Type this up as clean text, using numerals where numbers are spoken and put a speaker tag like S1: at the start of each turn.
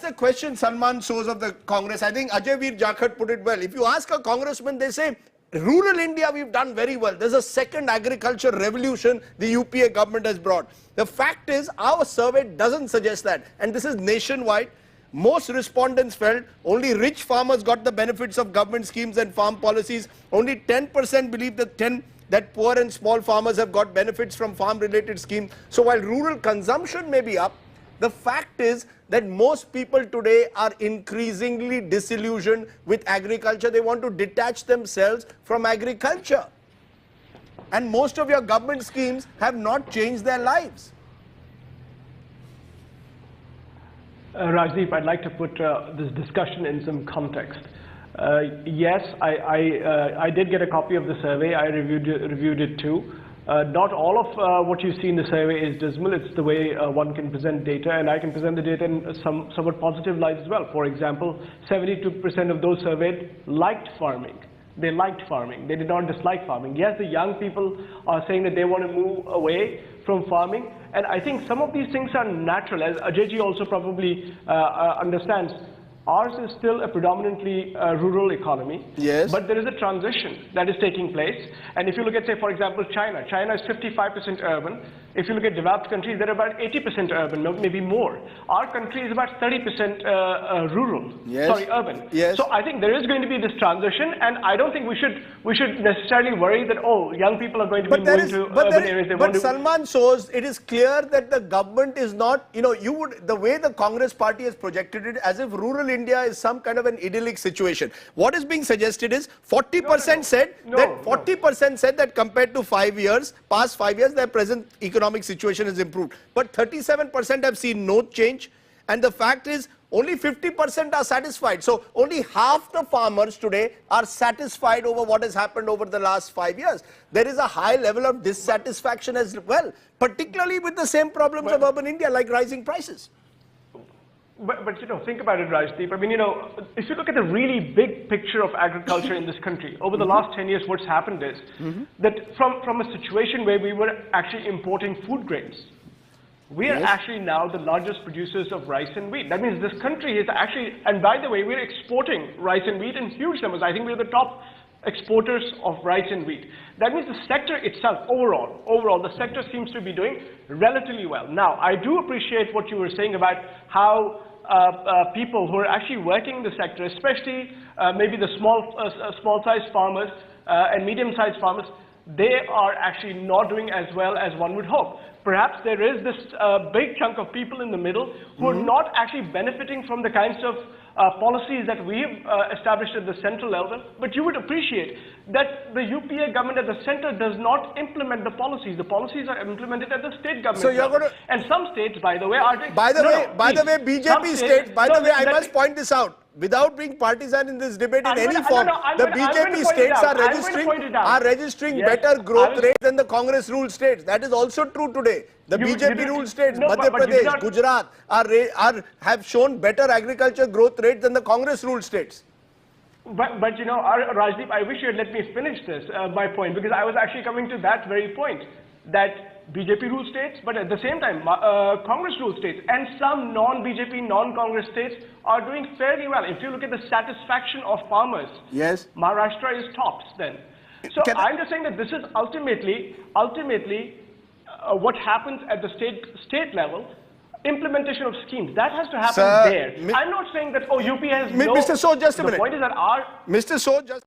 S1: The question Salman Soz of the Congress, I think Ajay Veer Jakhat put it well. If you ask a congressman, they say, rural India, we've done very well. There's a second agriculture revolution the UPA government has brought. The fact is, our survey doesn't suggest that. And this is nationwide. Most respondents felt only rich farmers got the benefits of government schemes and farm policies. Only 10% believe that poor and small farmers have got benefits from farm-related schemes. So while rural consumption may be up, the fact is that most people today are increasingly disillusioned with agriculture. They want to detach themselves from agriculture. And most of your government schemes have not changed their lives.
S2: Rajdeep, I'd like to put this discussion in some context. Yes, I did get a copy of the survey. I reviewed it too. Not all of what you see in the survey is dismal. It's the way one can present data, and I can present the data in somewhat positive light as well. For example, 72% of those surveyed liked farming. They liked farming. They did not dislike farming. Yes, the young people are saying that they want to move away from farming, and I think some of these things are natural, as Ajayji also probably understands. Ours is still a predominantly rural economy,
S1: yes,
S2: but there is a transition that is taking place. And if you look at, say, for example, China is 55% urban. If you look at developed countries, they're about 80% urban, maybe more. Our country is about 30% rural,
S1: yes,
S2: sorry, urban.
S1: Yes.
S2: So I think there is going to be this transition, and I don't think we should necessarily worry that, oh, young people are going to be moving to urban areas.
S1: But Salman Soz, it is clear that the government is not, the way the Congress party has projected it, as if rural India is some kind of an idyllic situation. What is being suggested is 40% said that compared to past 5 years, their present economic situation has improved. But 37% have seen no change. And the fact is, only 50% are satisfied. So only half the farmers today are satisfied over what has happened over the last 5 years. There is a high level of dissatisfaction as well, particularly with the same problems of urban India, like rising prices.
S2: But think about it, Rajdeep. I mean, if you look at the really big picture of agriculture in this country, over the last 10 years, what's happened is that from a situation where we were actually importing food grains, we are actually now the largest producers of rice and wheat. That means this country is actually, and by the way, we're exporting rice and wheat in huge numbers. I think we're the top exporters of rice and wheat. That means the sector itself, overall, the sector seems to be doing relatively well. Now, I do appreciate what you were saying about how people who are actually working in the sector, especially maybe the small-sized farmers and medium-sized farmers, they are actually not doing as well as one would hope. Perhaps there is this big chunk of people in the middle who are not actually benefiting from the kinds of policies that we have established at the central level, but you would appreciate that the UPA government at the center does not implement the policies. The policies are implemented at the state government level. And some states, by the way, are doing...
S1: By the way, BJP states, I must point this out, without being partisan in this debate in any form, the BJP states are registering better growth rates than the Congress ruled states. That is also true today. The BJP ruled states, Madhya Pradesh, Gujarat, have shown better agriculture growth rates than the Congress ruled states.
S2: But Rajdeep, I wish you had let me finish this, my point, because I was actually coming to that very point, that BJP ruled states, but at the same time, Congress ruled states, and some non-BJP, non-Congress states are doing fairly well. If you look at the satisfaction of farmers,
S1: yes,
S2: Maharashtra is tops then. So I'm just saying that this is ultimately what happens at the state level. Implementation of schemes, that has to happen there. I'm not saying that, UP has
S1: Mr. Soz, just a minute.
S2: The point is that
S1: Mr. Soz, just